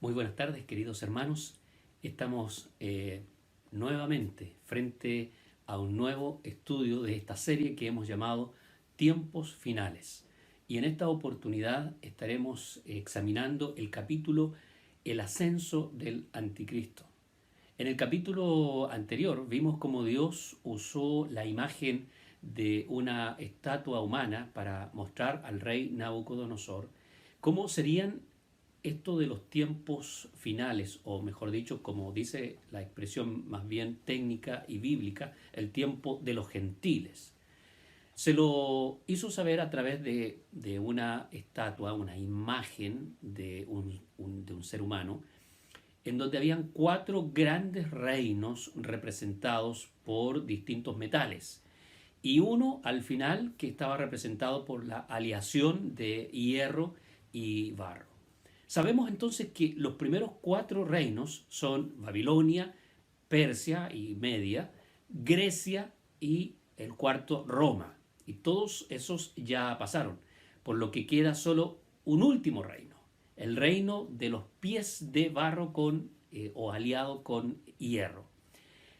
Muy buenas tardes, queridos hermanos. Estamos nuevamente frente a un nuevo estudio de esta serie que hemos llamado Tiempos Finales. Y en esta oportunidad estaremos examinando el capítulo El ascenso del anticristo. En el capítulo anterior vimos cómo Dios usó la imagen de una estatua humana para mostrar al rey Nabucodonosor cómo serían esto de los tiempos finales, o mejor dicho, como dice la expresión más bien técnica y bíblica, el tiempo de los gentiles. Se lo hizo saber a través de una estatua, una imagen de un ser humano, en donde habían cuatro grandes reinos representados por distintos metales, y uno al final que estaba representado por la aleación de hierro y barro. Sabemos entonces que los primeros cuatro reinos son Babilonia, Persia y Media, Grecia y el cuarto Roma. Y todos esos ya pasaron, por lo que queda solo un último reino, el reino de los pies de barro o aliado con hierro.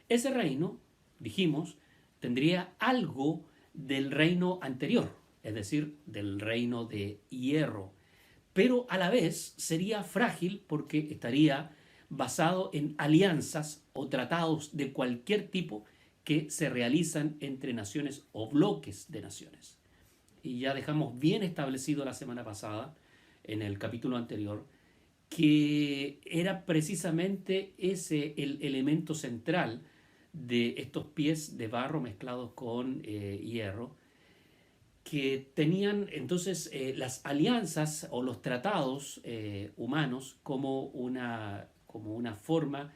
Ese reino, dijimos, tendría algo del reino anterior, es decir, del reino de hierro, pero a la vez sería frágil porque estaría basado en alianzas o tratados de cualquier tipo que se realizan entre naciones o bloques de naciones. Y ya dejamos bien establecido la semana pasada, en el capítulo anterior, que era precisamente ese el elemento central de estos pies de barro mezclados con hierro, que tenían entonces las alianzas o los tratados humanos como una forma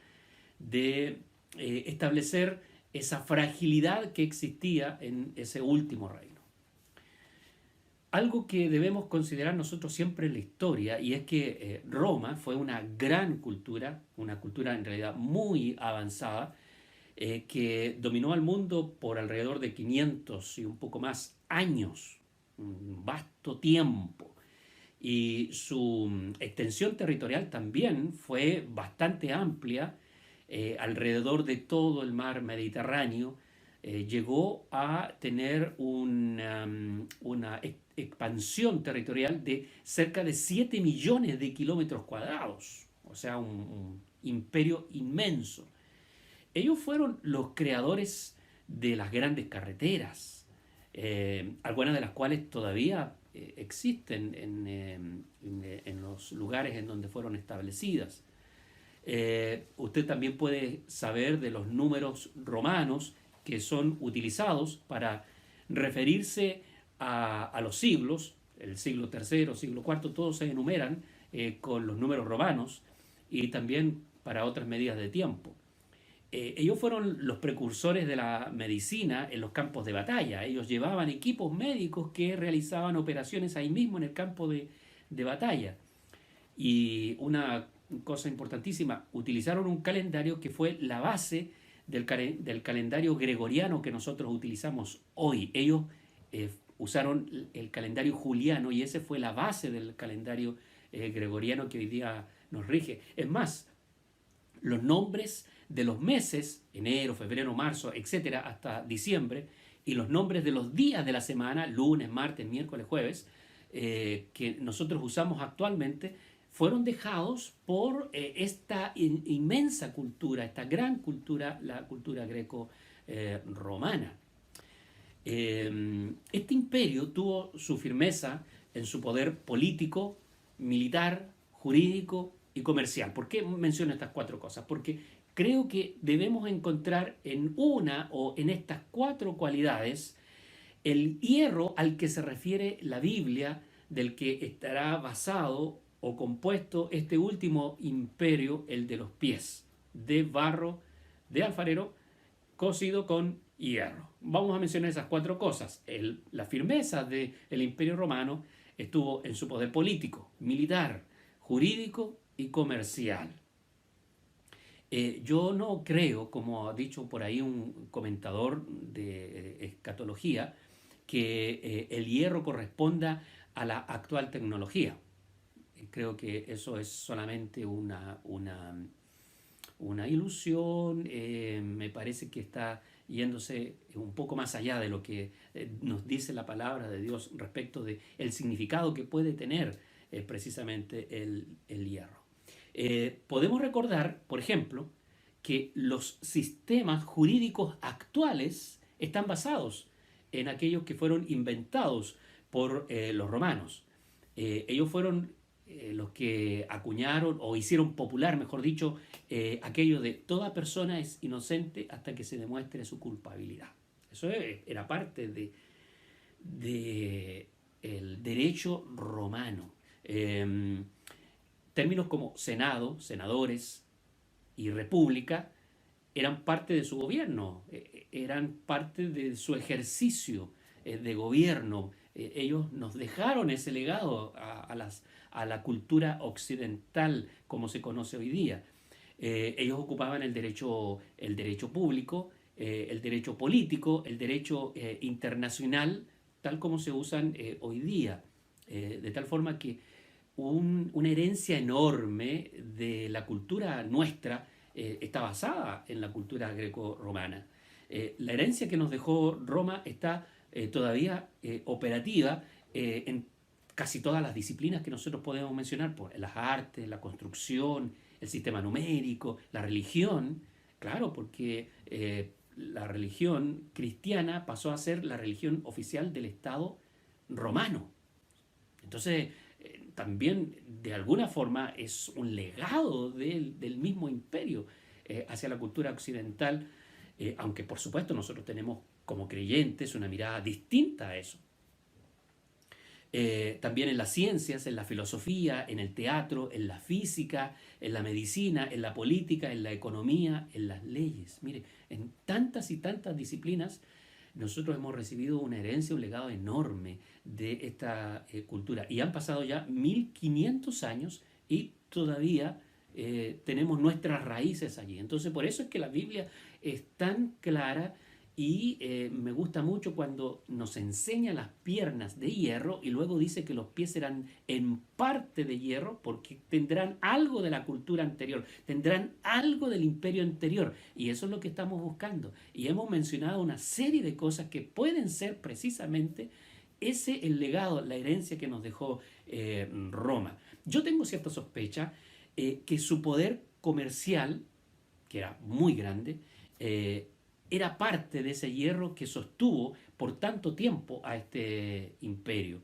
de establecer esa fragilidad que existía en ese último reino. Algo que debemos considerar nosotros siempre en la historia, y es que Roma fue una gran cultura, una cultura en realidad muy avanzada, que dominó al mundo por alrededor de 500 y un poco más años, un vasto tiempo. Y su extensión territorial también fue bastante amplia, alrededor de todo el mar Mediterráneo. Llegó a tener una expansión territorial de cerca de 7 millones de kilómetros cuadrados, o sea, un imperio inmenso. Ellos fueron los creadores de las grandes carreteras, algunas de las cuales todavía existen en los lugares en donde fueron establecidas. Usted también puede saber de los números romanos que son utilizados para referirse a los siglos, el siglo tercero, siglo cuarto, todos se enumeran con los números romanos, y también para otras medidas de tiempo. Ellos fueron los precursores de la medicina en los campos de batalla. Ellos llevaban equipos médicos que realizaban operaciones ahí mismo en el campo de batalla. Y una cosa importantísima, utilizaron un calendario que fue la base del calendario gregoriano que nosotros utilizamos hoy. Ellos usaron el calendario juliano, y ese fue la base del calendario gregoriano que hoy día nos rige. Es más, los nombres de los meses, enero, febrero, marzo, etcétera, hasta diciembre, y los nombres de los días de la semana, lunes, martes, miércoles, jueves, que nosotros usamos actualmente, fueron dejados por esta inmensa cultura, esta gran cultura, la cultura greco-romana. Este imperio tuvo su firmeza en su poder político, militar, jurídico y comercial. ¿Por qué menciono estas cuatro cosas? Porque creo que debemos encontrar en una o en estas cuatro cualidades el hierro al que se refiere la Biblia, del que estará basado o compuesto este último imperio, el de los pies, de barro, de alfarero, cocido con hierro. Vamos a mencionar esas cuatro cosas. La firmeza del imperio romano estuvo en su poder político, militar, jurídico y comercial. Yo no creo, como ha dicho por ahí un comentador de escatología, que el hierro corresponda a la actual tecnología. Creo que eso es solamente una ilusión. Me parece que está yéndose un poco más allá de lo que nos dice la palabra de Dios respecto de el significado que puede tener precisamente el hierro. Podemos recordar, por ejemplo, que los sistemas jurídicos actuales están basados en aquellos que fueron inventados por los romanos. Ellos fueron los que acuñaron o hicieron popular, mejor dicho, aquello de toda persona es inocente hasta que se demuestre su culpabilidad. Eso era parte de el derecho romano. Términos como senado, senadores y república eran parte de su gobierno, eran parte de su ejercicio de gobierno. Ellos nos dejaron ese legado a la cultura occidental como se conoce hoy día. Ellos ocupaban el derecho público, el derecho político, el derecho internacional, tal como se usan hoy día. De tal forma que una herencia enorme de la cultura nuestra está basada en la cultura greco-romana. La herencia que nos dejó Roma está todavía operativa en casi todas las disciplinas que nosotros podemos mencionar, por las artes, la construcción, el sistema numérico, la religión, claro, porque la religión cristiana pasó a ser la religión oficial del Estado romano. Entonces, también de alguna forma es un legado del mismo imperio hacia la cultura occidental, aunque por supuesto nosotros tenemos como creyentes una mirada distinta a eso. También en las ciencias, en la filosofía, en el teatro, en la física, en la medicina, en la política, en la economía, en las leyes. Mire, en tantas y tantas disciplinas nosotros hemos recibido una herencia, un legado enorme de esta cultura. Y han pasado ya 1500 años y todavía tenemos nuestras raíces allí. Entonces, por eso es que la Biblia es tan clara y me gusta mucho cuando nos enseña las piernas de hierro y luego dice que los pies serán en parte de hierro porque tendrán algo de la cultura anterior, tendrán algo del imperio anterior, y eso es lo que estamos buscando. Y hemos mencionado una serie de cosas que pueden ser precisamente el legado, la herencia que nos dejó Roma. Yo tengo cierta sospecha que su poder comercial, que era muy grande, era parte de ese hierro que sostuvo por tanto tiempo a este imperio.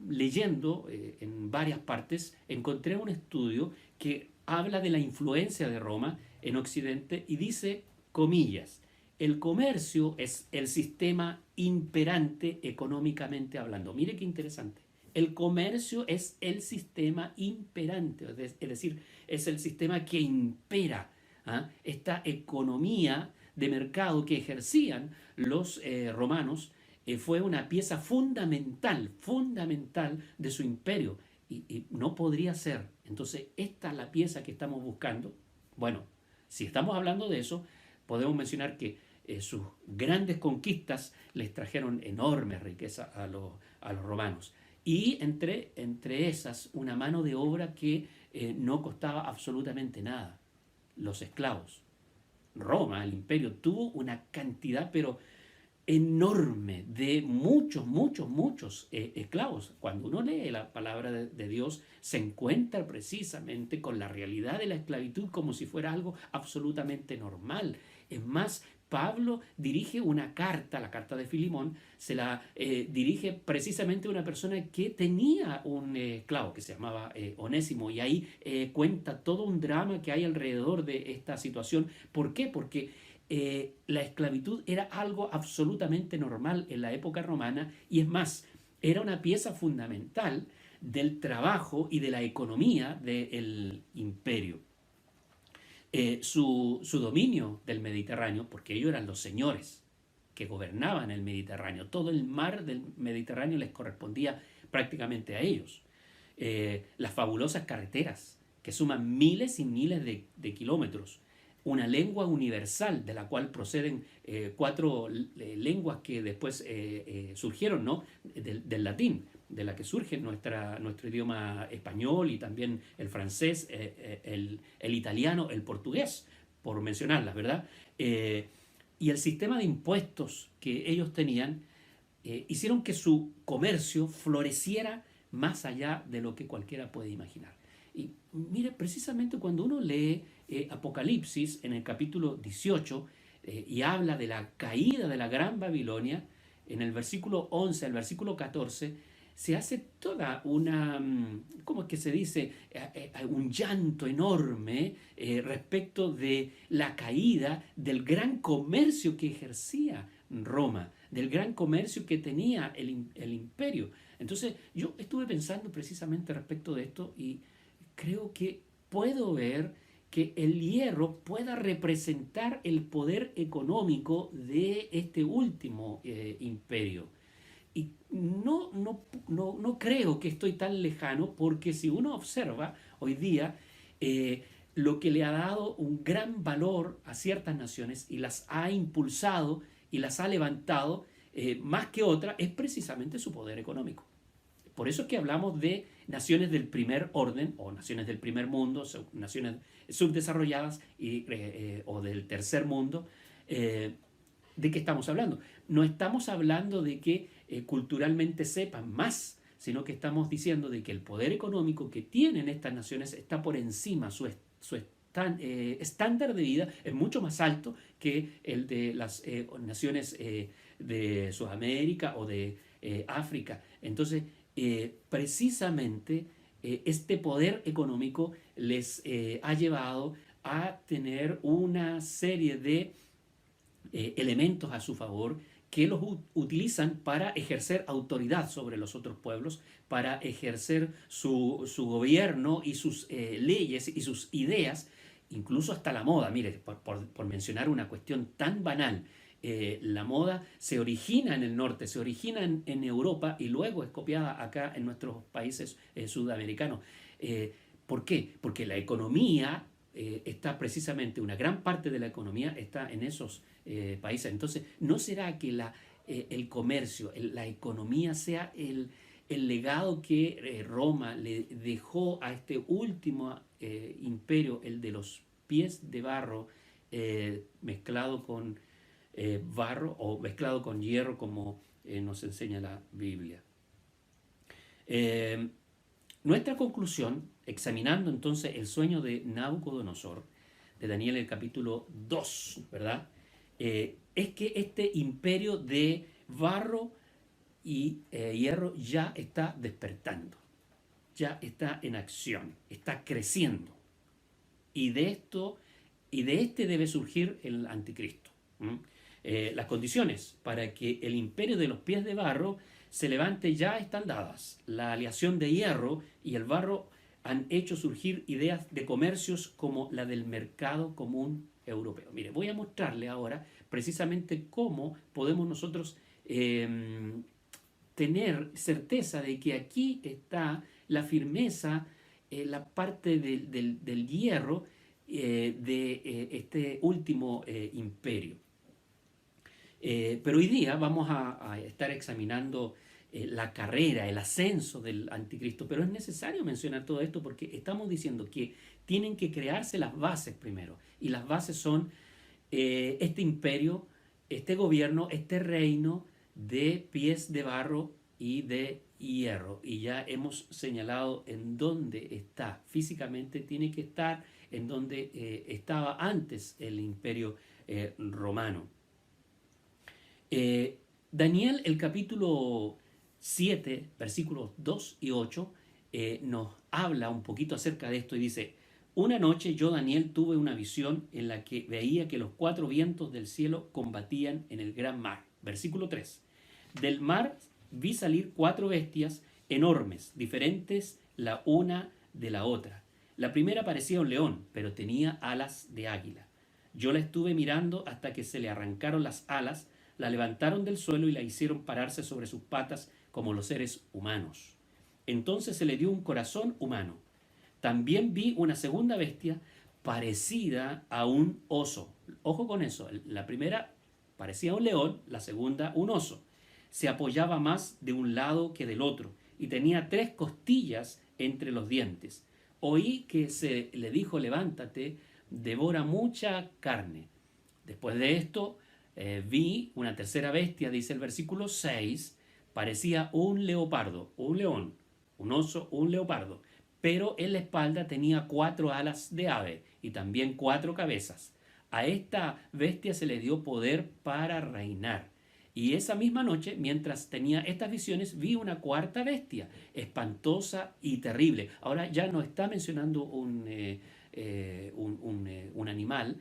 Leyendo en varias partes, encontré un estudio que habla de la influencia de Roma en Occidente y dice, comillas, el comercio es el sistema imperante económicamente hablando. Mire qué interesante. El comercio es el sistema imperante, es decir, es el sistema que impera. Esta economía de mercado que ejercían los romanos fue una pieza fundamental de su imperio y no podría ser. Entonces, esta es la pieza que estamos buscando. Bueno, si estamos hablando de eso, podemos mencionar que sus grandes conquistas les trajeron enorme riqueza a los romanos. Y entre esas, una mano de obra que no costaba absolutamente nada. Los esclavos. Roma, el imperio, tuvo una cantidad pero enorme de muchos esclavos. Cuando uno lee la palabra de Dios, se encuentra precisamente con la realidad de la esclavitud como si fuera algo absolutamente normal. Es más, Pablo dirige una carta, la carta de Filimón, se la dirige precisamente a una persona que tenía un esclavo que se llamaba Onésimo, y ahí cuenta todo un drama que hay alrededor de esta situación. ¿Por qué? Porque la esclavitud era algo absolutamente normal en la época romana, y es más, era una pieza fundamental del trabajo y de la economía del imperio. Su dominio del Mediterráneo, porque ellos eran los señores que gobernaban el Mediterráneo, todo el mar del Mediterráneo les correspondía prácticamente a ellos. Las fabulosas carreteras que suman miles y miles de kilómetros, una lengua universal de la cual proceden 4 lenguas que después surgieron, ¿no? del latín, de la que surge nuestro idioma español y también el francés, el italiano, el portugués, por mencionarlas, ¿verdad? Y el sistema de impuestos que ellos tenían hicieron que su comercio floreciera más allá de lo que cualquiera puede imaginar. Y mire, precisamente cuando uno lee Apocalipsis en el capítulo 18 y habla de la caída de la Gran Babilonia, en el versículo 11 al versículo 14, se hace toda una, ¿cómo es que se dice? Un llanto enorme respecto de la caída del gran comercio que ejercía Roma, del gran comercio que tenía el imperio. Entonces yo estuve pensando precisamente respecto de esto y creo que puedo ver que el hierro pueda representar el poder económico de este último imperio. Y no creo que estoy tan lejano porque si uno observa hoy día lo que le ha dado un gran valor a ciertas naciones y las ha impulsado y las ha levantado más que otras es precisamente su poder económico. Por eso es que hablamos de naciones del primer orden o naciones del primer mundo, naciones subdesarrolladas o del tercer mundo. ¿De qué estamos hablando? No estamos hablando de que culturalmente sepan más, sino que estamos diciendo de que el poder económico que tienen estas naciones está por encima, su estándar de vida es mucho más alto que el de las naciones de Sudamérica o de África. Entonces, precisamente este poder económico les ha llevado a tener una serie de elementos a su favor que los utilizan para ejercer autoridad sobre los otros pueblos, para ejercer su gobierno y sus leyes y sus ideas, incluso hasta la moda. Mire, por mencionar una cuestión tan banal, la moda se origina en el norte, se origina en Europa y luego es copiada acá en nuestros países sudamericanos. ¿Por qué? Porque la economía está precisamente, una gran parte de la economía está en esos países. Entonces, ¿no será que el comercio, la economía sea el legado que Roma le dejó a este último imperio, el de los pies de barro mezclado con barro o mezclado con hierro, como nos enseña la Biblia? Nuestra conclusión, examinando entonces el sueño de Nabucodonosor, de Daniel el capítulo 2, ¿verdad? Es que este imperio de barro y hierro ya está despertando, ya está en acción, está creciendo. Y de este debe surgir el anticristo. Las condiciones para que el imperio de los pies de barro se levante ya están dadas. La aleación de hierro y el barro han hecho surgir ideas de comercios como la del mercado común europeo. Mire, voy a mostrarle ahora precisamente cómo podemos nosotros tener certeza de que aquí está la firmeza, la parte del hierro de este último imperio. Pero hoy día vamos a estar examinando la carrera, el ascenso del anticristo, pero es necesario mencionar todo esto porque estamos diciendo que tienen que crearse las bases primero, y las bases son este imperio, este gobierno, este reino de pies de barro y de hierro, y ya hemos señalado en dónde está físicamente, tiene que estar en donde estaba antes el imperio romano. Daniel, el capítulo 7, versículos 2 y 8, nos habla un poquito acerca de esto y dice: una noche yo, Daniel, tuve una visión en la que veía que los 4 vientos del cielo combatían en el gran mar. Versículo 3. Del mar vi salir 4 bestias enormes, diferentes la una de la otra. La primera parecía un león, pero tenía alas de águila. Yo la estuve mirando hasta que se le arrancaron las alas, la levantaron del suelo y la hicieron pararse sobre sus patas como los seres humanos. Entonces se le dio un corazón humano. También vi una segunda bestia parecida a un oso. Ojo con eso, la primera parecía un león, la segunda un oso. Se apoyaba más de un lado que del otro y tenía 3 costillas entre los dientes. Oí que se le dijo, levántate, devora mucha carne. Después de esto, vi una tercera bestia, dice el versículo 6, parecía un leopardo, un león, un oso, un leopardo, pero en la espalda tenía 4 alas de ave y también 4 cabezas. A esta bestia se le dio poder para reinar. Y esa misma noche, mientras tenía estas visiones, vi una cuarta bestia, espantosa y terrible. Ahora ya no está mencionando un animal,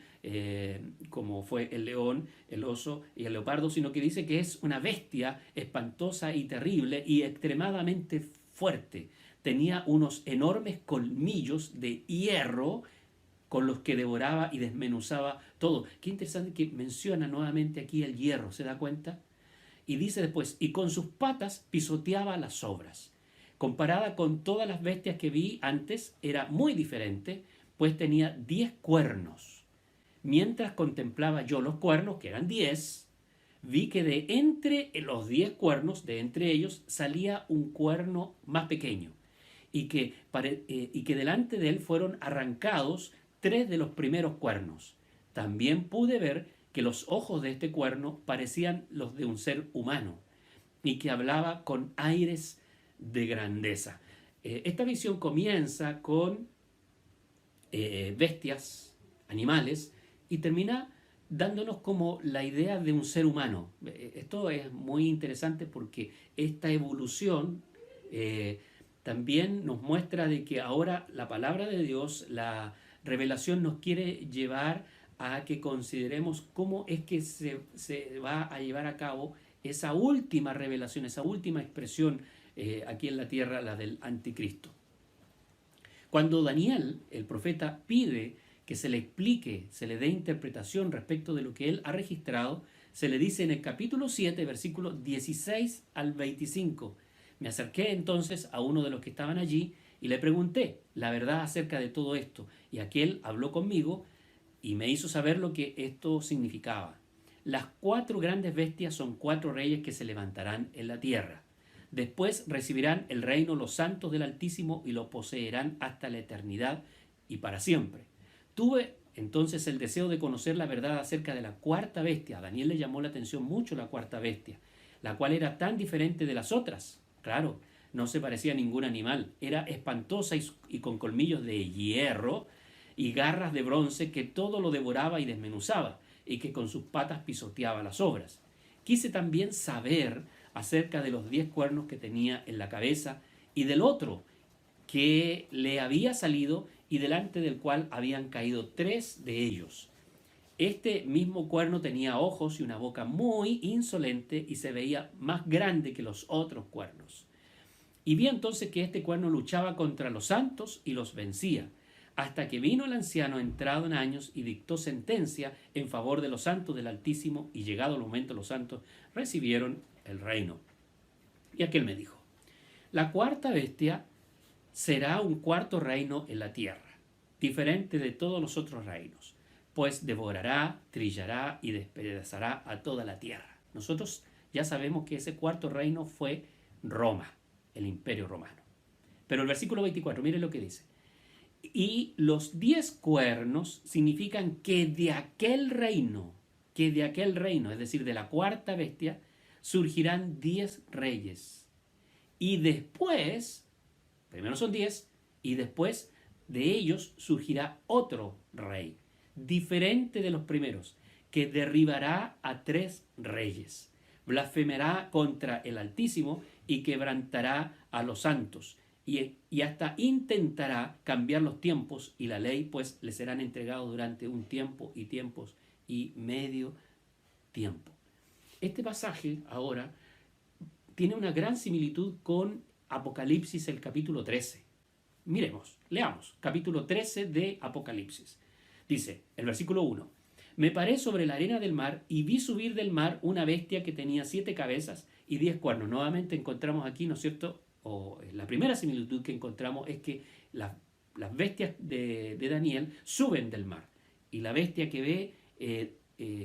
como fue el león, el oso y el leopardo, sino que dice que es una bestia espantosa y terrible y extremadamente fuerte. Tenía unos enormes colmillos de hierro con los que devoraba y desmenuzaba todo. Qué interesante que menciona nuevamente aquí el hierro, ¿se da cuenta? Y dice después, y con sus patas pisoteaba las obras. Comparada con todas las bestias que vi antes, era muy diferente, pues tenía 10 cuernos. Mientras contemplaba yo los cuernos, que eran 10, vi que de entre los 10 cuernos, de entre ellos, salía un cuerno más pequeño, y que delante de él fueron arrancados 3 de los primeros cuernos. También pude ver que los ojos de este cuerno parecían los de un ser humano y que hablaba con aires de grandeza. Esta visión comienza con bestias, animales, y termina dándonos como la idea de un ser humano. Esto es muy interesante porque esta evolución también nos muestra de que ahora la palabra de Dios, la revelación, nos quiere llevar a que consideremos cómo es que se va a llevar a cabo esa última revelación, esa última expresión aquí en la tierra, la del anticristo. Cuando Daniel, el profeta, pide que se le explique, se le dé interpretación respecto de lo que él ha registrado, se le dice en el capítulo 7, versículos 16 al 25. Me acerqué entonces a uno de los que estaban allí y le pregunté la verdad acerca de todo esto, y aquel habló conmigo y me hizo saber lo que esto significaba. Las 4 grandes bestias son 4 reyes que se levantarán en la tierra. Después recibirán el reino los santos del Altísimo y lo poseerán hasta la eternidad y para siempre. Tuve entonces el deseo de conocer la verdad acerca de la cuarta bestia. A Daniel le llamó la atención mucho la cuarta bestia, la cual era tan diferente de las otras. Claro, no se parecía a ningún animal. Era espantosa y con colmillos de hierro y garras de bronce que todo lo devoraba y desmenuzaba, y que con sus patas pisoteaba las obras. Quise también saber acerca de los 10 cuernos que tenía en la cabeza y del otro que le había salido y delante del cual habían caído 3 de ellos. Este mismo cuerno tenía ojos y una boca muy insolente y se veía más grande que los otros cuernos. Y vi entonces que este cuerno luchaba contra los santos y los vencía, hasta que vino el anciano entrado en años y dictó sentencia en favor de los santos del Altísimo, y llegado el momento los santos recibieron el reino. Y aquel me dijo, la cuarta bestia será un cuarto reino en la tierra, diferente de todos los otros reinos, pues devorará, trillará y despedazará a toda la tierra. Nosotros ya sabemos que ese cuarto reino fue Roma, el imperio romano. Pero el versículo 24, mire lo que dice. Y los 10 cuernos significan que de aquel reino, es decir, de la cuarta bestia, surgirán 10 reyes. Y después, primero son 10, y después de ellos surgirá otro rey, diferente de los primeros, que derribará a 3 reyes, blasfemará contra el Altísimo y quebrantará a los santos, y hasta intentará cambiar los tiempos y la ley, pues le serán entregados durante un tiempo y tiempos y medio tiempo. Este pasaje ahora tiene una gran similitud con Apocalipsis, el capítulo 13. Miremos, leamos, capítulo 13 de Apocalipsis. Dice, el versículo 1, me paré sobre la arena del mar y vi subir del mar una bestia que tenía 7 cabezas y 10 cuernos. Nuevamente encontramos aquí, ¿no es cierto?, la primera similitud que encontramos es que las bestias de Daniel suben del mar, y la bestia que ve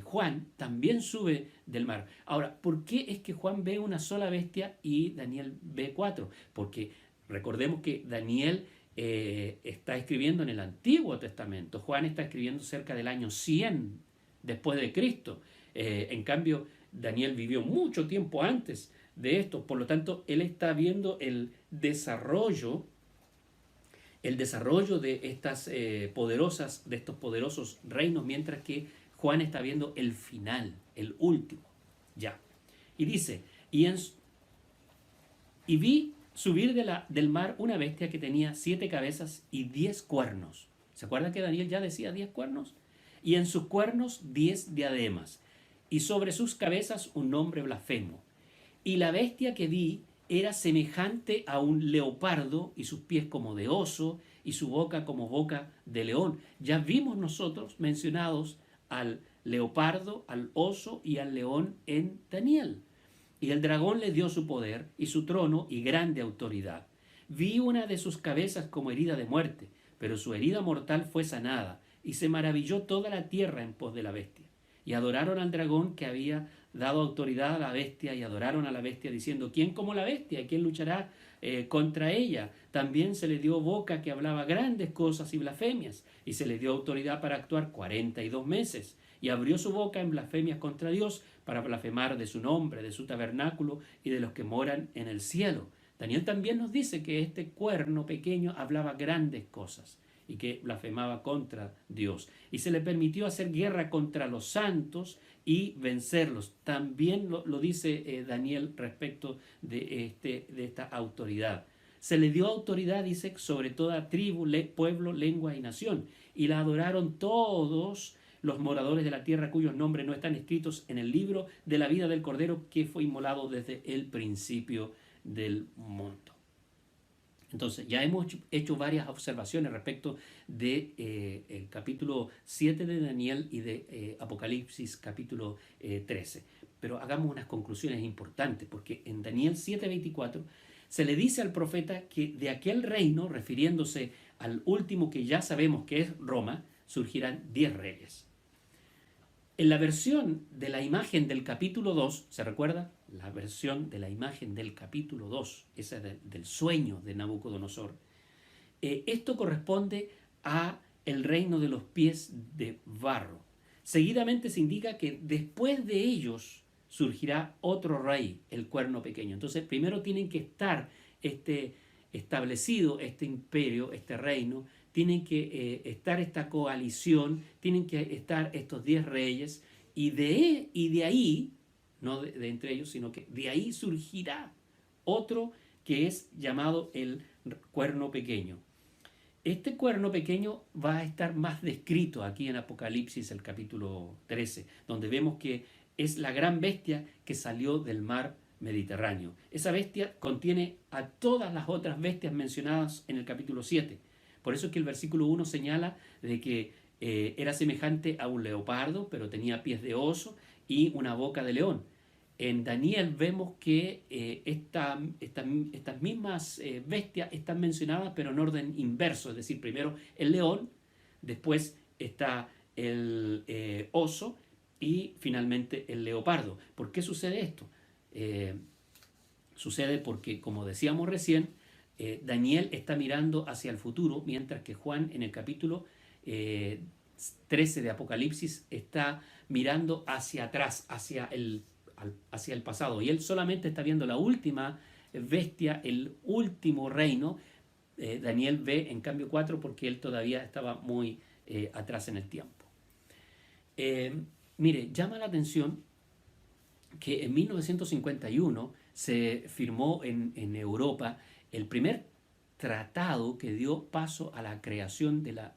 Juan también sube del mar. Ahora, ¿por qué es que Juan ve una sola bestia y Daniel ve cuatro? Porque recordemos que Daniel está escribiendo en el Antiguo Testamento. Juan está escribiendo cerca del año 100 después de Cristo. En cambio, Daniel vivió mucho tiempo antes de esto. Por lo tanto, él está viendo el desarrollo de estas de estos poderosos reinos, mientras que Juan está viendo el final, el último. Ya. Y dice, y vi subir del mar una bestia que tenía 7 cabezas y 10 cuernos. ¿Se acuerdan que Daniel ya decía 10 cuernos? Y en sus cuernos 10 diademas, y sobre sus cabezas un nombre blasfemo. Y la bestia que vi era semejante a un leopardo, y sus pies como de oso, y su boca como boca de león. Ya vimos nosotros mencionados al leopardo, al oso y al león en Daniel. Y el dragón le dio su poder y su trono y grande autoridad. Vi una de sus cabezas como herida de muerte, pero su herida mortal fue sanada, y se maravilló toda la tierra en pos de la bestia. Y adoraron al dragón que había dado autoridad a la bestia, y adoraron a la bestia diciendo, ¿quién como la bestia? ¿Quién luchará contra ella? También se le dio boca que hablaba grandes cosas y blasfemias, y se le dio autoridad para actuar 42 meses. Y abrió su boca en blasfemias contra Dios, para blasfemar de su nombre, de su tabernáculo y de los que moran en el cielo. Daniel también nos dice que este cuerno pequeño hablaba grandes cosas y que blasfemaba contra Dios. Y se le permitió hacer guerra contra los santos y vencerlos. También lo dice Daniel respecto de esta autoridad. Se le dio autoridad, dice, sobre toda tribu, pueblo, lengua y nación. Y la adoraron todos los moradores de la tierra cuyos nombres no están escritos en el libro de la vida del Cordero que fue inmolado desde el principio del mundo. Entonces, ya hemos hecho varias observaciones respecto de el capítulo 7 de Daniel y de Apocalipsis capítulo 13. Pero hagamos unas conclusiones importantes, porque en Daniel 7:24 se le dice al profeta que de aquel reino, refiriéndose al último que ya sabemos que es Roma, surgirán 10 reyes. En la versión de la imagen del capítulo 2, ¿se recuerda? La versión de la imagen del capítulo 2, esa del sueño de Nabucodonosor. Esto corresponde a el reino de los pies de barro. Seguidamente se indica que después de ellos surgirá otro rey, el cuerno pequeño. Entonces, primero tienen que estar establecido este imperio, este reino, tienen que estar esta coalición, tienen que estar estos 10 reyes, y de ahí, no de entre ellos, sino que de ahí surgirá otro que es llamado el cuerno pequeño. Este cuerno pequeño va a estar más descrito aquí en Apocalipsis, el capítulo 13, donde vemos que es la gran bestia que salió del mar Mediterráneo. Esa bestia contiene a todas las otras bestias mencionadas en el capítulo 7. Por eso es que el versículo 1 señala de que era semejante a un leopardo, pero tenía pies de oso y una boca de león. En Daniel vemos que estas mismas bestias están mencionadas, pero en orden inverso, es decir, primero el león, después está el oso y finalmente el leopardo. ¿Por qué sucede esto? Sucede porque, como decíamos recién, Daniel está mirando hacia el futuro, mientras que Juan en el capítulo 13 de Apocalipsis está mirando hacia atrás, hacia el pasado, y él solamente está viendo la última bestia, el último reino. Daniel ve en cambio 4 porque él todavía estaba muy atrás en el tiempo. Mire, llama la atención que en 1951 se firmó en Europa el primer tratado que dio paso a la creación de la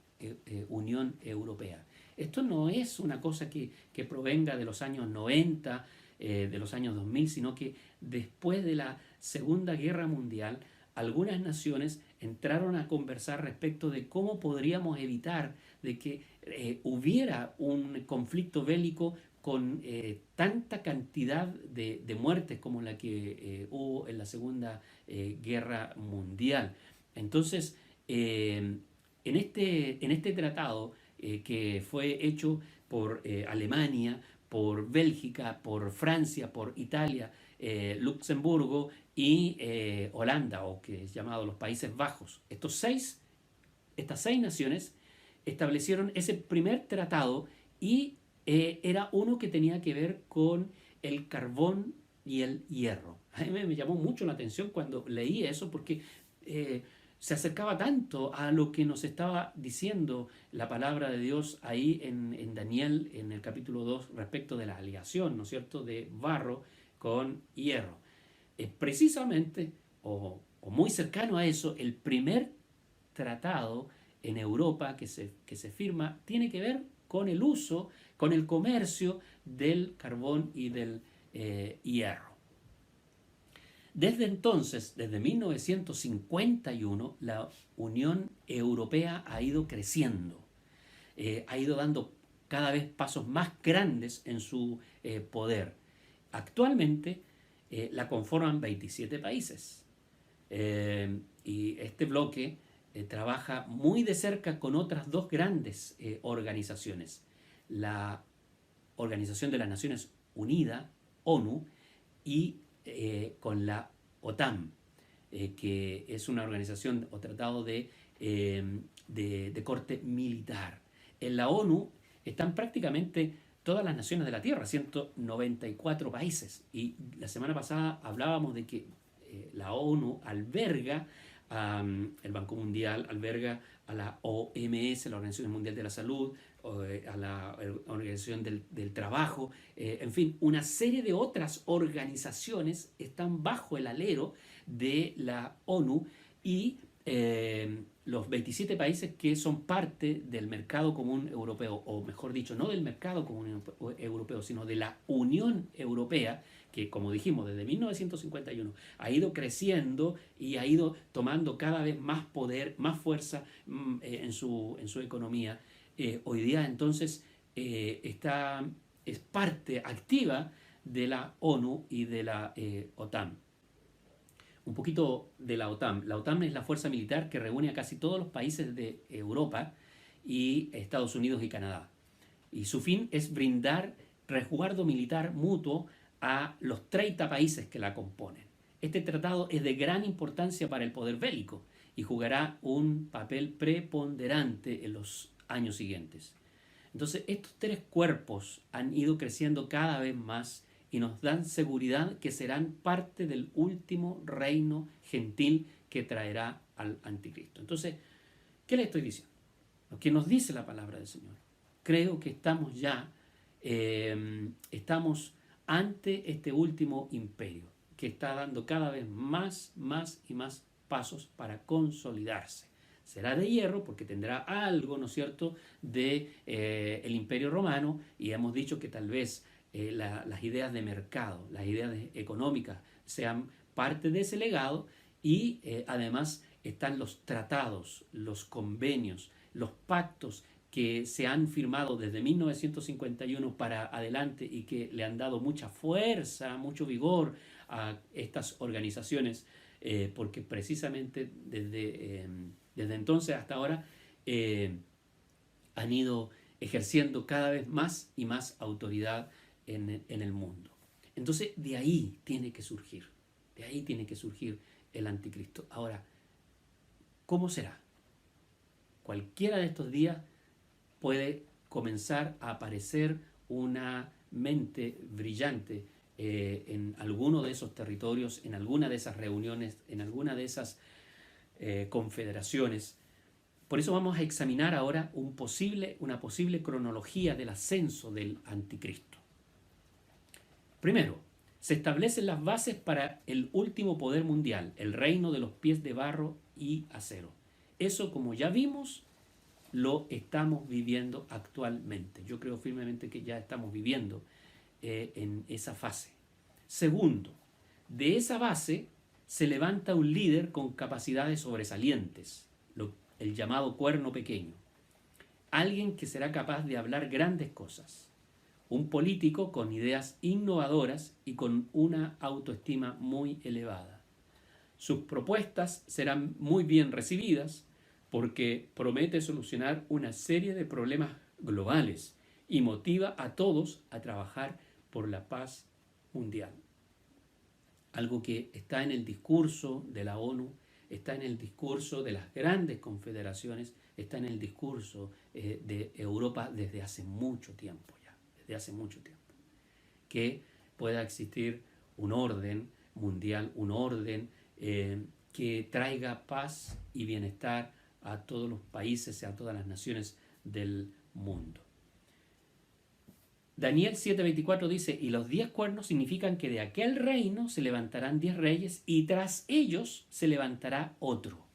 Unión Europea. Esto no es una cosa que provenga de los años 90, de los años 2000, sino que después de la Segunda Guerra Mundial, algunas naciones entraron a conversar respecto de cómo podríamos evitar de que hubiera un conflicto bélico con tanta cantidad de muertes como la que hubo en la Segunda Guerra Mundial. Entonces, en este tratado que fue hecho por Alemania, por Bélgica, por Francia, por Italia, Luxemburgo y Holanda, o que es llamado los Países Bajos. Estas seis naciones establecieron ese primer tratado y era uno que tenía que ver con el carbón y el hierro. A mí me llamó mucho la atención cuando leí eso porque eh, se acercaba tanto a lo que nos estaba diciendo la palabra de Dios ahí en Daniel, en el capítulo 2 respecto de la aleación, ¿no es cierto?, de barro con hierro. Precisamente, o muy cercano a eso, el primer tratado en Europa que se firma tiene que ver con el uso, con el comercio del carbón y del hierro. Desde entonces, desde 1951, la Unión Europea ha ido creciendo, ha ido dando cada vez pasos más grandes en su poder. Actualmente la conforman 27 países y este bloque trabaja muy de cerca con otras dos grandes organizaciones, la Organización de las Naciones Unidas, ONU, y con la OTAN, que es una organización o tratado de corte militar. En la ONU están prácticamente todas las naciones de la Tierra, 194 países. Y la semana pasada hablábamos de que la ONU alberga el Banco Mundial, alberga a la OMS, la Organización Mundial de la Salud, a la Organización del Trabajo, en fin, una serie de otras organizaciones están bajo el alero de la ONU y los 27 países que son parte del mercado común europeo, o mejor dicho, no del mercado común europeo, sino de la Unión Europea, que como dijimos, desde 1951 ha ido creciendo y ha ido tomando cada vez más poder, más fuerza en su economía. Hoy día entonces es parte activa de la ONU y de la OTAN. Un poquito de la OTAN. La OTAN es la fuerza militar que reúne a casi todos los países de Europa y Estados Unidos y Canadá. Y su fin es brindar resguardo militar mutuo a los 30 países que la componen. Este tratado es de gran importancia para el poder bélico y jugará un papel preponderante en los años siguientes. Entonces, estos tres cuerpos han ido creciendo cada vez más y nos dan seguridad que serán parte del último reino gentil que traerá al anticristo. Entonces, ¿qué le estoy diciendo? Lo que nos dice la palabra del Señor. Creo que estamos ya, estamos ante este último imperio que está dando cada vez más y más pasos para consolidarse. Será de hierro porque tendrá algo, ¿no es cierto?, de el Imperio Romano, y hemos dicho que tal vez las ideas de mercado, las ideas económicas sean parte de ese legado, y además están los tratados, los convenios, los pactos que se han firmado desde 1951 para adelante y que le han dado mucha fuerza, mucho vigor a estas organizaciones, porque precisamente desde entonces hasta ahora han ido ejerciendo cada vez más y más autoridad en el mundo. Entonces de ahí tiene que surgir el anticristo. Ahora, ¿cómo será? Cualquiera de estos días puede comenzar a aparecer una mente brillante en alguno de esos territorios, en alguna de esas reuniones, en alguna de esas confederaciones. Por eso vamos a examinar ahora una posible cronología del ascenso del anticristo. Primero, se establecen las bases para el último poder mundial, el reino de los pies de barro y acero. Eso, como ya vimos, lo estamos viviendo actualmente. Yo creo firmemente que ya estamos viviendo en esa fase. Segundo, de esa base se levanta un líder con capacidades sobresalientes, el llamado cuerno pequeño. Alguien que será capaz de hablar grandes cosas. Un político con ideas innovadoras y con una autoestima muy elevada. Sus propuestas serán muy bien recibidas porque promete solucionar una serie de problemas globales y motiva a todos a trabajar por la paz mundial. Algo que está en el discurso de la ONU, está en el discurso de las grandes confederaciones, está en el discurso de Europa desde hace mucho tiempo ya, desde hace mucho tiempo. Que pueda existir un orden mundial, un orden que traiga paz y bienestar a todos los países y a todas las naciones del mundo. Daniel 7:24 dice, y los 10 cuernos significan que de aquel reino se levantarán 10 reyes y tras ellos se levantará otro,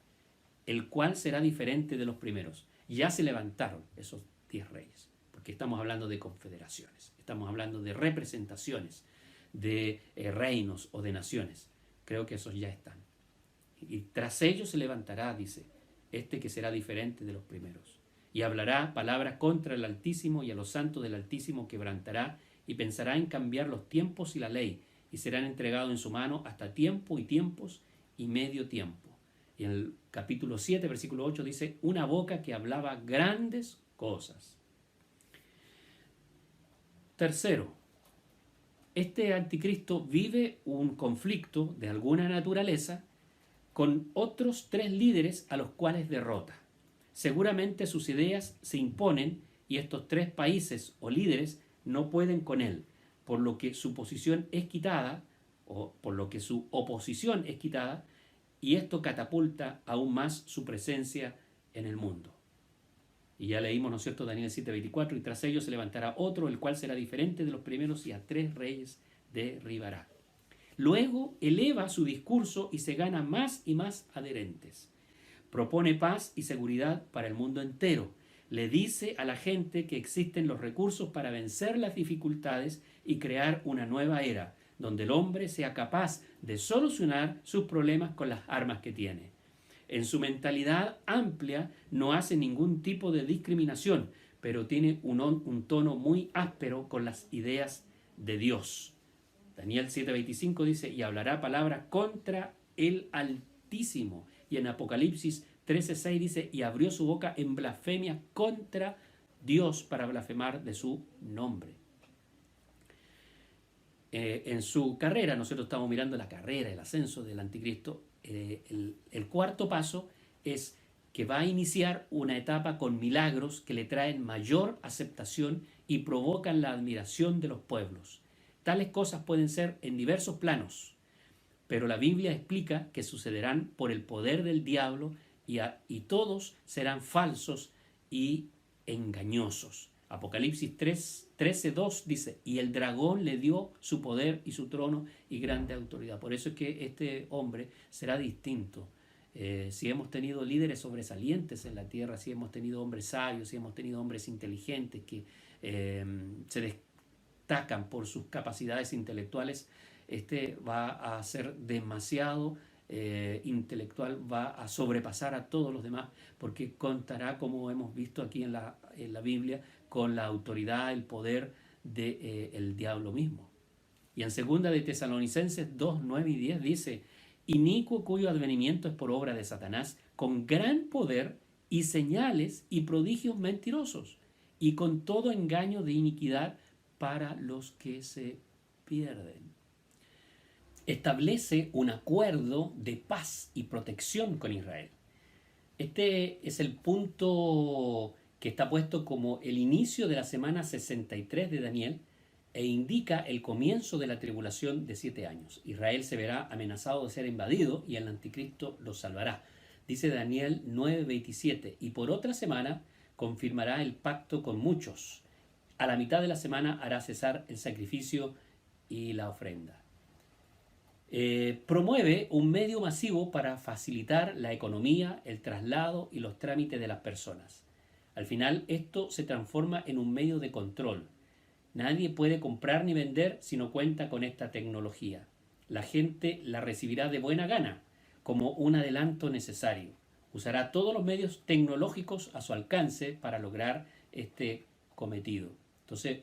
el cual será diferente de los primeros. Ya se levantaron esos 10 reyes, porque estamos hablando de confederaciones, estamos hablando de representaciones, de reinos o de naciones. Creo que esos ya están. Y tras ellos se levantará, dice, este que será diferente de los primeros. Y hablará palabras contra el Altísimo y a los santos del Altísimo quebrantará y pensará en cambiar los tiempos y la ley y serán entregados en su mano hasta tiempo y tiempos y medio tiempo. Y en el capítulo 7, versículo 8 dice, una boca que hablaba grandes cosas. Tercero, este anticristo vive un conflicto de alguna naturaleza con otros 3 líderes a los cuales derrota. Seguramente sus ideas se imponen y estos 3 países o líderes no pueden con él, por lo que su posición es quitada o por lo que su oposición es quitada y esto catapulta aún más su presencia en el mundo. Y ya leímos, ¿no es cierto?, Daniel 7:24, y tras ellos se levantará otro, el cual será diferente de los primeros y a 3 reyes derribará. Luego eleva su discurso y se gana más y más adherentes. Propone paz y seguridad para el mundo entero. Le dice a la gente que existen los recursos para vencer las dificultades y crear una nueva era, donde el hombre sea capaz de solucionar sus problemas con las armas que tiene. En su mentalidad amplia no hace ningún tipo de discriminación, pero tiene un tono muy áspero con las ideas de Dios. Daniel 7:25 dice, y hablará palabras contra el Altísimo. Y en Apocalipsis 13:6 dice, y abrió su boca en blasfemia contra Dios para blasfemar de su nombre. En su carrera, nosotros estamos mirando la carrera, el ascenso del anticristo. El cuarto paso es que va a iniciar una etapa con milagros que le traen mayor aceptación y provocan la admiración de los pueblos. Tales cosas pueden ser en diversos planos, pero la Biblia explica que sucederán por el poder del diablo y todos serán falsos y engañosos. Apocalipsis 13:2 dice, y el dragón le dio su poder y su trono y grande autoridad. Por eso es que este hombre será distinto. Si hemos tenido líderes sobresalientes en la tierra, si hemos tenido hombres sabios, si hemos tenido hombres inteligentes que se destacan por sus capacidades intelectuales, este va a ser demasiado intelectual, va a sobrepasar a todos los demás, porque contará, como hemos visto aquí en la Biblia, con la autoridad, el poder del diablo mismo. Y en 2 de Tesalonicenses 2, 9 y 10 dice, inicuo cuyo advenimiento es por obra de Satanás, con gran poder y señales y prodigios mentirosos, y con todo engaño de iniquidad para los que se pierden. Establece un acuerdo de paz y protección con Israel. Este es el punto que está puesto como el inicio de la semana 63 de Daniel e indica el comienzo de la tribulación de 7 años. Israel se verá amenazado de ser invadido y el anticristo lo salvará. Dice Daniel 9:27, y por otra semana confirmará el pacto con muchos. A la mitad de la semana hará cesar el sacrificio y la ofrenda. Promueve un medio masivo para facilitar la economía, el traslado y los trámites de las personas. Al final esto se transforma en un medio de control. Nadie puede comprar ni vender si no cuenta con esta tecnología. La gente la recibirá de buena gana, como un adelanto necesario. Usará todos los medios tecnológicos a su alcance para lograr este cometido. Entonces,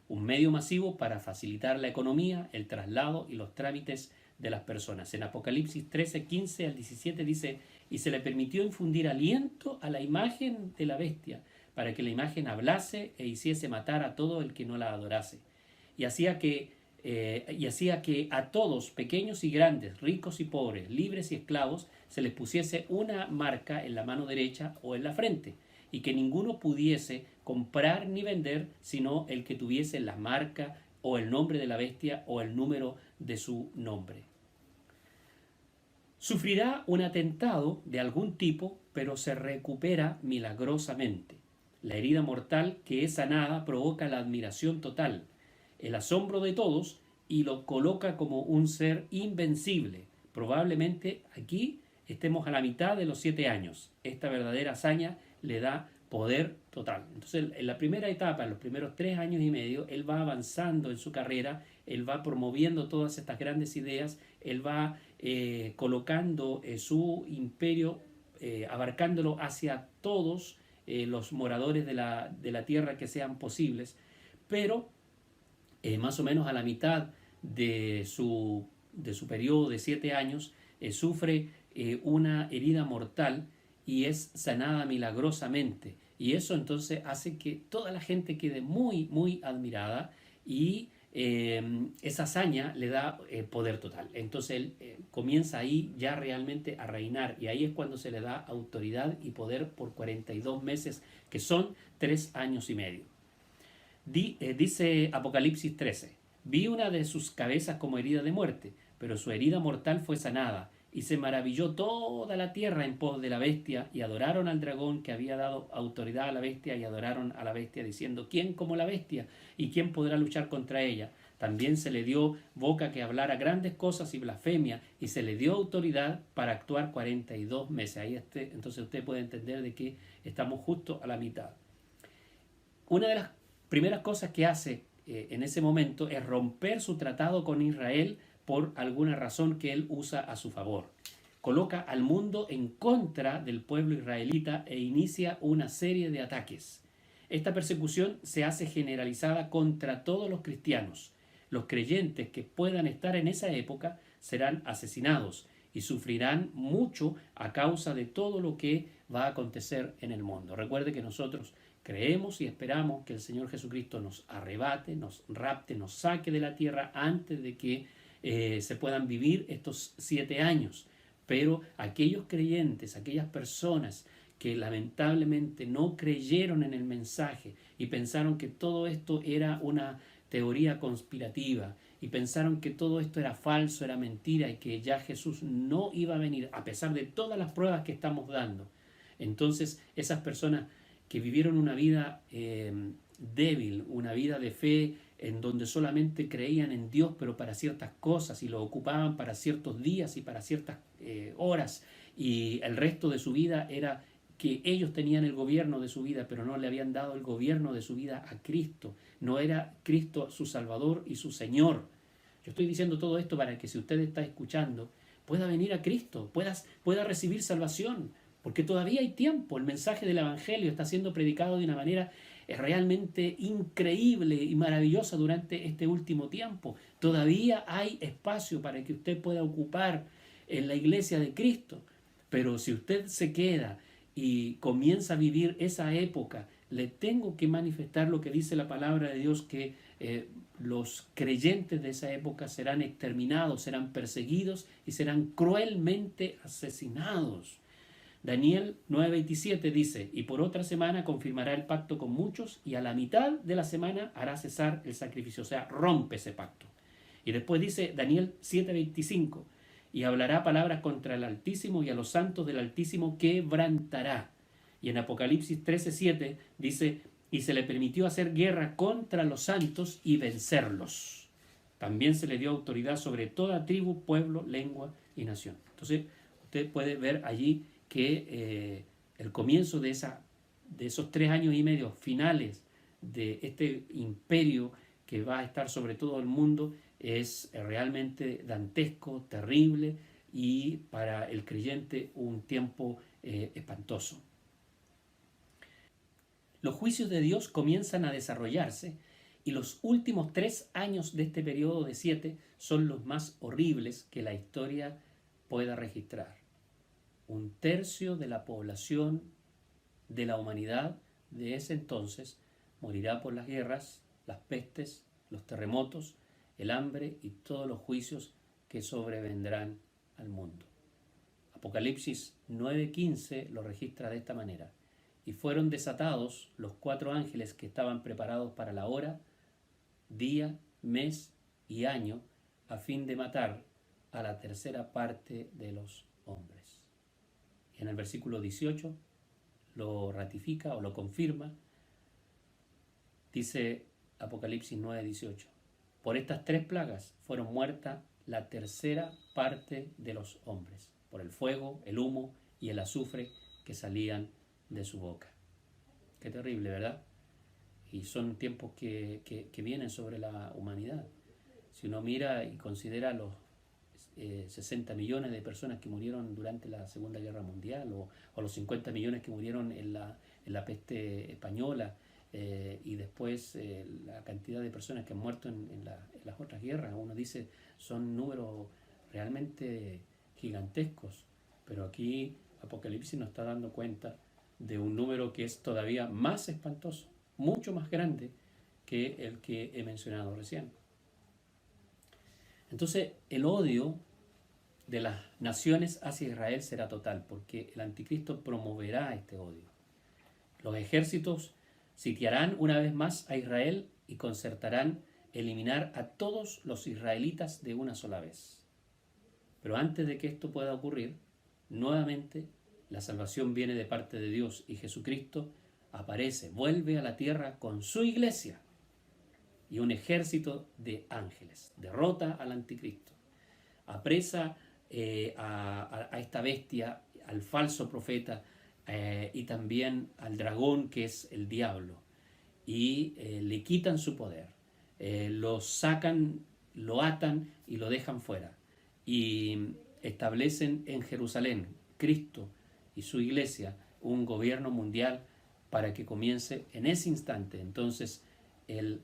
un medio masivo para facilitar la economía, el traslado y los trámites de las personas. En Apocalipsis 13, 15 al 17 dice, y se le permitió infundir aliento a la imagen de la bestia para que la imagen hablase e hiciese matar a todo el que no la adorase. Y hacía que a todos, pequeños y grandes, ricos y pobres, libres y esclavos, se les pusiese una marca en la mano derecha o en la frente, y que ninguno pudiese comprar ni vender, sino el que tuviese la marca o el nombre de la bestia o el número de su nombre. Sufrirá un atentado de algún tipo, pero se recupera milagrosamente. La herida mortal que es sanada provoca la admiración total, el asombro de todos, y lo coloca como un ser invencible. Probablemente aquí estemos a la mitad de los 7 años. Esta verdadera hazaña le da poder total. Entonces, en la primera etapa, en los primeros 3 años y medio, él va avanzando en su carrera, él va promoviendo todas estas grandes ideas, él va colocando su imperio, abarcándolo hacia todos los moradores de la tierra que sean posibles, pero más o menos a la mitad de su periodo de 7 años, sufre una herida mortal y es sanada milagrosamente. Y eso entonces hace que toda la gente quede muy, muy admirada, y esa hazaña le da poder total. Entonces él comienza ahí ya realmente a reinar, y ahí es cuando se le da autoridad y poder por 42 meses, que son 3 años y medio. Dice Apocalipsis 13, vi una de sus cabezas como herida de muerte, pero su herida mortal fue sanada, y se maravilló toda la tierra en pos de la bestia, y adoraron al dragón que había dado autoridad a la bestia, y adoraron a la bestia diciendo, ¿quién como la bestia? ¿Y quién podrá luchar contra ella? También se le dio boca que hablara grandes cosas y blasfemia, y se le dio autoridad para actuar 42 meses. Ahí entonces usted puede entender de que estamos justo a la mitad. Una de las primeras cosas que hace en ese momento es romper su tratado con Israel por alguna razón que él usa a su favor. Coloca al mundo en contra del pueblo israelita e inicia una serie de ataques. Esta persecución se hace generalizada contra todos los cristianos. Los creyentes que puedan estar en esa época serán asesinados y sufrirán mucho a causa de todo lo que va a acontecer en el mundo. Recuerde que nosotros creemos y esperamos que el Señor Jesucristo nos arrebate, nos rapte, nos saque de la tierra antes de que se puedan vivir estos 7 años. Pero aquellos creyentes, aquellas personas que lamentablemente no creyeron en el mensaje y pensaron que todo esto era una teoría conspirativa, y pensaron que todo esto era falso, era mentira, y que ya Jesús no iba a venir a pesar de todas las pruebas que estamos dando. Entonces esas personas que vivieron una vida débil, una vida de fe en donde solamente creían en Dios, pero para ciertas cosas, y lo ocupaban para ciertos días y para ciertas horas, y el resto de su vida era que ellos tenían el gobierno de su vida, pero no le habían dado el gobierno de su vida a Cristo. No era Cristo su Salvador y su Señor. Yo estoy diciendo todo esto para que, si usted está escuchando, pueda venir a Cristo, pueda recibir salvación, porque todavía hay tiempo. El mensaje del Evangelio está siendo predicado de una manera realmente increíble y maravillosa durante este último tiempo. Todavía hay espacio para que usted pueda ocupar en la iglesia de Cristo. Pero si usted se queda y comienza a vivir esa época, le tengo que manifestar lo que dice la palabra de Dios, que los creyentes de esa época serán exterminados, serán perseguidos y serán cruelmente asesinados. Daniel 9:27 dice, y por otra semana confirmará el pacto con muchos, y a la mitad de la semana hará cesar el sacrificio, o sea, rompe ese pacto. Y después dice Daniel 7:25, y hablará palabras contra el Altísimo, y a los santos del Altísimo quebrantará. Y en Apocalipsis 13:7 dice, y se le permitió hacer guerra contra los santos y vencerlos. También se le dio autoridad sobre toda tribu, pueblo, lengua y nación. Entonces, usted puede ver allí que el comienzo de esos 3 años y medio finales de este imperio que va a estar sobre todo el mundo es realmente dantesco, terrible, y para el creyente un tiempo espantoso. Los juicios de Dios comienzan a desarrollarse, y los últimos 3 años de este periodo de 7 son los más horribles que la historia pueda registrar. 1/3 de la población de la humanidad de ese entonces morirá por las guerras, las pestes, los terremotos, el hambre y todos los juicios que sobrevendrán al mundo. Apocalipsis 9:15 lo registra de esta manera. Y fueron desatados los 4 ángeles que estaban preparados para la hora, día, mes y año, a fin de matar a la tercera parte de los hombres. Y en el versículo 18 lo ratifica o lo confirma. Dice Apocalipsis 9:18. Por estas 3 plagas fueron muertas la tercera parte de los hombres, por el fuego, el humo y el azufre que salían de su boca. Qué terrible, ¿verdad? Y son tiempos que vienen sobre la humanidad. Si uno mira y considera los 60 millones de personas que murieron durante la Segunda Guerra Mundial o los 50 millones que murieron en la peste española, y después la cantidad de personas que han muerto en las otras guerras, uno dice, son números realmente gigantescos, pero aquí Apocalipsis nos está dando cuenta de un número que es todavía más espantoso, mucho más grande que el que he mencionado recién. Entonces, el odio de las naciones hacia Israel será total, porque el anticristo promoverá este odio. Los ejércitos sitiarán una vez más a Israel y concertarán eliminar a todos los israelitas de una sola vez. Pero antes de que esto pueda ocurrir, nuevamente la salvación viene de parte de Dios y Jesucristo aparece, vuelve a la tierra con su iglesia y un ejército de ángeles. Derrota al anticristo, apresa a esta bestia, al falso profeta, y también al dragón, que es el diablo, y le quitan su poder, lo sacan, lo atan y lo dejan fuera, y establecen en Jerusalén, Cristo y su iglesia, un gobierno mundial para que comience en ese instante entonces el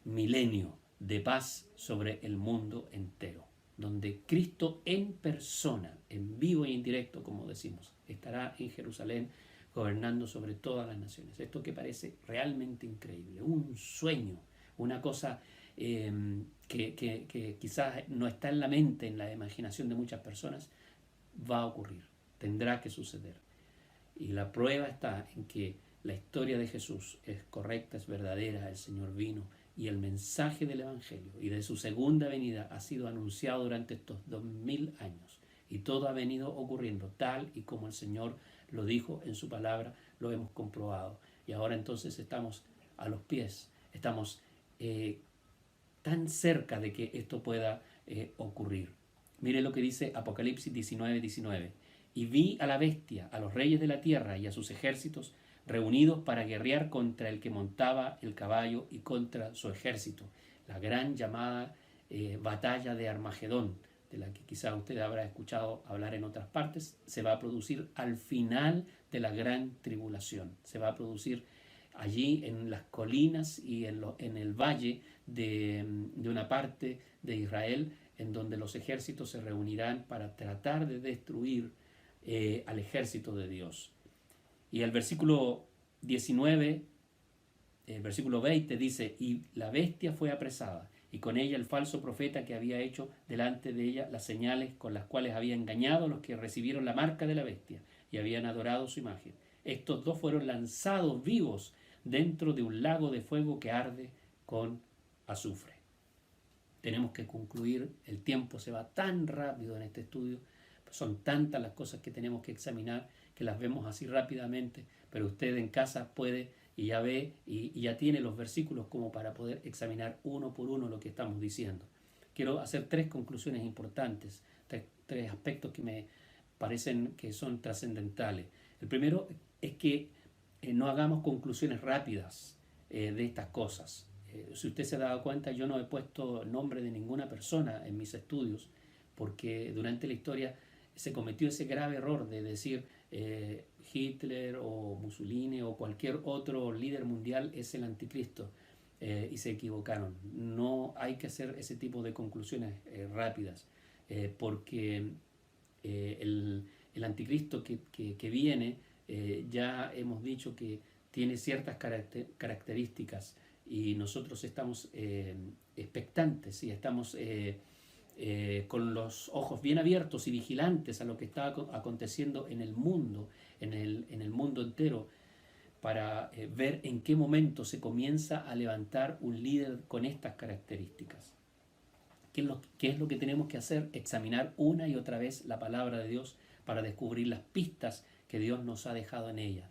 milenio de paz sobre el mundo entero, donde Cristo en persona, en vivo y en directo, como decimos, estará en Jerusalén gobernando sobre todas las naciones. Esto que parece realmente increíble, un sueño, una cosa que quizás no está en la mente, en la imaginación de muchas personas, va a ocurrir, tendrá que suceder. Y la prueba está en que la historia de Jesús es correcta, es verdadera, el Señor vino y el mensaje del Evangelio y de su segunda venida ha sido anunciado durante estos 2000 años. Y todo ha venido ocurriendo tal y como el Señor lo dijo en su palabra, lo hemos comprobado. Y ahora entonces estamos a los pies, estamos tan cerca de que esto pueda ocurrir. Mire lo que dice Apocalipsis 19:19. Y vi a la bestia, a los reyes de la tierra y a sus ejércitos reunidos para guerrear contra el que montaba el caballo y contra su ejército. La gran llamada batalla de Armagedón, de la que quizá usted habrá escuchado hablar en otras partes, se va a producir al final de la gran tribulación. Se va a producir allí en las colinas y en el valle de una parte de Israel, en donde los ejércitos se reunirán para tratar de destruir al ejército de Dios. Y el versículo 19, el versículo 20 dice, y la bestia fue apresada, y con ella el falso profeta que había hecho delante de ella las señales con las cuales había engañado a los que recibieron la marca de la bestia y habían adorado su imagen. Estos 2 fueron lanzados vivos dentro de un lago de fuego que arde con azufre. Tenemos que concluir, el tiempo se va tan rápido en este estudio, son tantas las cosas que tenemos que examinar que las vemos así rápidamente, pero usted en casa puede y ya ve y ya tiene los versículos como para poder examinar uno por uno lo que estamos diciendo. Quiero hacer 3 conclusiones importantes, tres aspectos que me parecen que son trascendentales. El primero es que no hagamos conclusiones rápidas de estas cosas. Si usted se ha dado cuenta, yo no he puesto nombre de ninguna persona en mis estudios, porque durante la historia se cometió ese grave error de decir Hitler o Mussolini o cualquier otro líder mundial es el anticristo, y se equivocaron. No hay que hacer ese tipo de conclusiones rápidas, porque el anticristo que viene, ya hemos dicho que tiene ciertas características y nosotros estamos expectantes y estamos con los ojos bien abiertos y vigilantes a lo que está aconteciendo en el mundo, en el mundo entero, para ver en qué momento se comienza a levantar un líder con estas características. ¿Qué es lo que tenemos que hacer? Examinar una y otra vez la palabra de Dios para descubrir las pistas que Dios nos ha dejado en ella.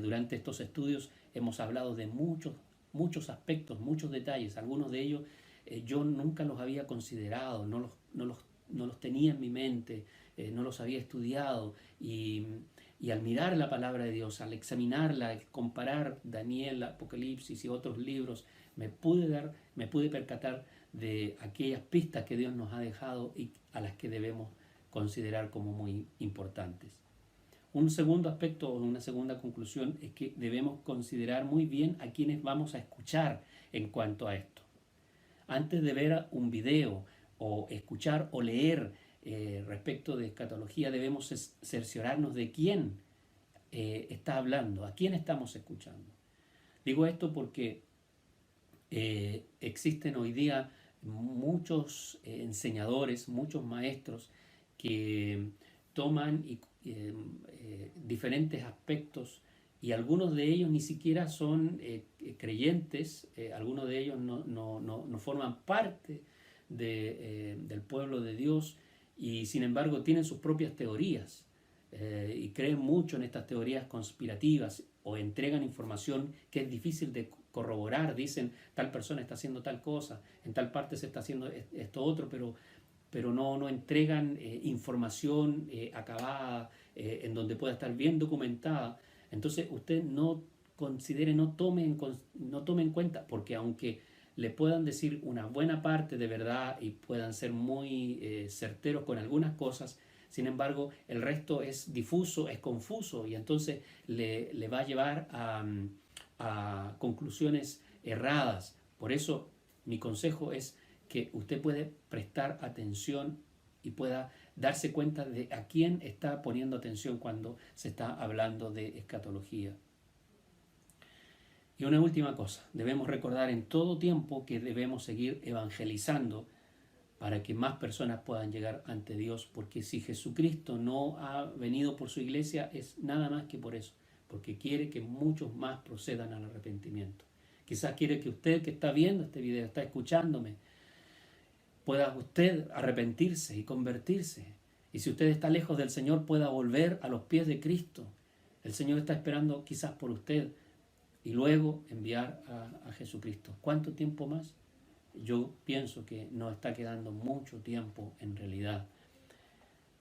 Durante estos estudios hemos hablado de muchos aspectos, muchos detalles. Algunos de ellos yo nunca los había considerado, no los tenía en mi mente, no los había estudiado. Y al mirar la palabra de Dios, al examinarla, al comparar Daniel, Apocalipsis y otros libros, me pude percatar de aquellas pistas que Dios nos ha dejado y a las que debemos considerar como muy importantes. Un segundo aspecto o una segunda conclusión es que debemos considerar muy bien a quienes vamos a escuchar en cuanto a esto. Antes de ver un video o escuchar o leer respecto de escatología, debemos cerciorarnos de quién está hablando, a quién estamos escuchando. Digo esto porque existen hoy día muchos enseñadores, muchos maestros que toman diferentes aspectos y algunos de ellos ni siquiera son creyentes, algunos de ellos no forman parte del pueblo de Dios y sin embargo tienen sus propias teorías y creen mucho en estas teorías conspirativas o entregan información que es difícil de corroborar. Dicen, tal persona está haciendo tal cosa, en tal parte se está haciendo esto otro, pero no entregan información acabada, en donde pueda estar bien documentada. Entonces usted no considere, no tome en cuenta, porque aunque le puedan decir una buena parte de verdad y puedan ser muy certeros con algunas cosas, sin embargo el resto es difuso, es confuso y entonces le va a llevar a conclusiones erradas. Por eso mi consejo es que usted puede prestar atención y pueda darse cuenta de a quién está poniendo atención cuando se está hablando de escatología. Y una última cosa, debemos recordar en todo tiempo que debemos seguir evangelizando para que más personas puedan llegar ante Dios, porque si Jesucristo no ha venido por su iglesia es nada más que por eso, porque quiere que muchos más procedan al arrepentimiento. Quizás quiere que usted que está viendo este video, está escuchándome, pueda usted arrepentirse y convertirse. Y si usted está lejos del Señor, pueda volver a los pies de Cristo. El Señor está esperando quizás por usted y luego enviar a Jesucristo. ¿Cuánto tiempo más? Yo pienso que nos está quedando mucho tiempo en realidad.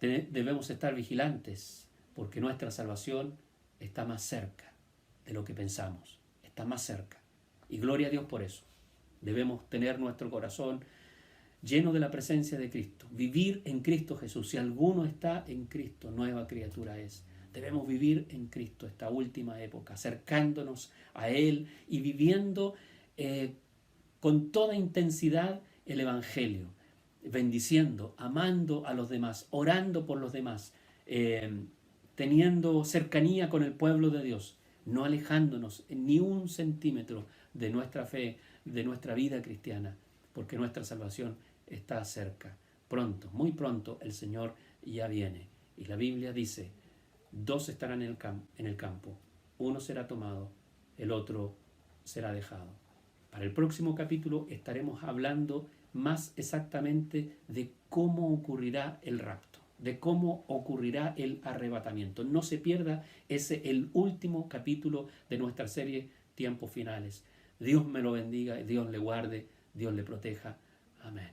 Debemos estar vigilantes porque nuestra salvación está más cerca de lo que pensamos. Está más cerca. Y gloria a Dios por eso. Debemos tener nuestro corazón lleno de la presencia de Cristo. Vivir en Cristo Jesús. Si alguno está en Cristo, nueva criatura es. Debemos vivir en Cristo esta última época, acercándonos a Él y viviendo con toda intensidad el Evangelio, bendiciendo, amando a los demás, orando por los demás, teniendo cercanía con el pueblo de Dios, no alejándonos ni un centímetro de nuestra fe, de nuestra vida cristiana, porque nuestra salvación está cerca. Pronto, muy pronto, el Señor ya viene. Y la Biblia dice, 2 estarán en el campo, uno será tomado, el otro será dejado. Para el próximo capítulo estaremos hablando más exactamente de cómo ocurrirá el rapto, de cómo ocurrirá el arrebatamiento. No se pierda el último capítulo de nuestra serie Tiempos Finales. Dios me lo bendiga, Dios le guarde, Dios le proteja. Amén.